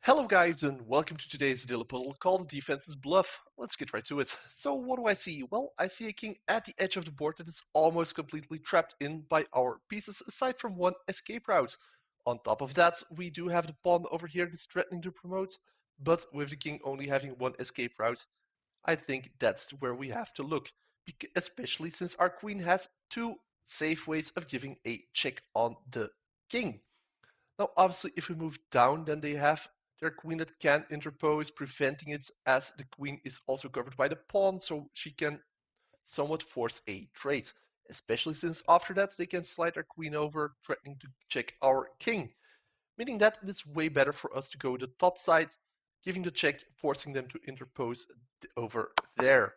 Hello guys and welcome to today's daily puzzle called Defense's Bluff. Let's get right to it. So what do I see? Well, I see a king at the edge of the board that is almost completely trapped in by our pieces aside from one escape route. On top of that, we do have the pawn over here that's threatening to promote, but with the king only having one escape route, I think that's where we have to look, especially since our queen has two safe ways of giving a check on the king. Now, obviously, if we move down, then they have their queen that can interpose, preventing it, as the queen is also covered by the pawn, so she can somewhat force a trade. Especially since after that they can slide their queen over, threatening to check our king. Meaning that it is way better for us to go the top side, giving the check, forcing them to interpose over there.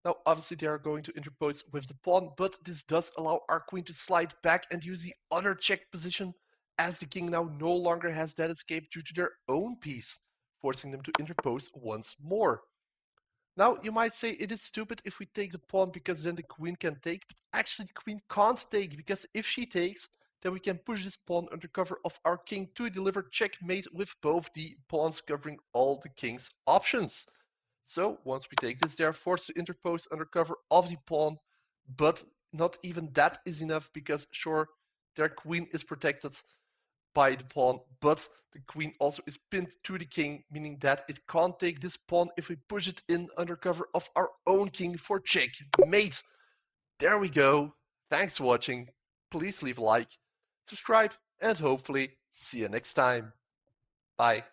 Now, obviously, they are going to interpose with the pawn, but this does allow our queen to slide back and use the other check position, as the king now no longer has that escape due to their own piece, forcing them to interpose once more. Now, you might say it is stupid if we take the pawn because then the queen can take, but actually the queen can't take, because if she takes, then we can push this pawn under cover of our king to deliver checkmate with both the pawns covering all the king's options. So once we take this, they are forced to interpose under cover of the pawn, but not even that is enough because sure, their queen is protected by the pawn, but the queen also is pinned to the king, meaning that it can't take this pawn if we push it in under cover of our own king for checkmate. There we go. Thanks for watching. Please leave a like, subscribe, and hopefully see you next time. Bye.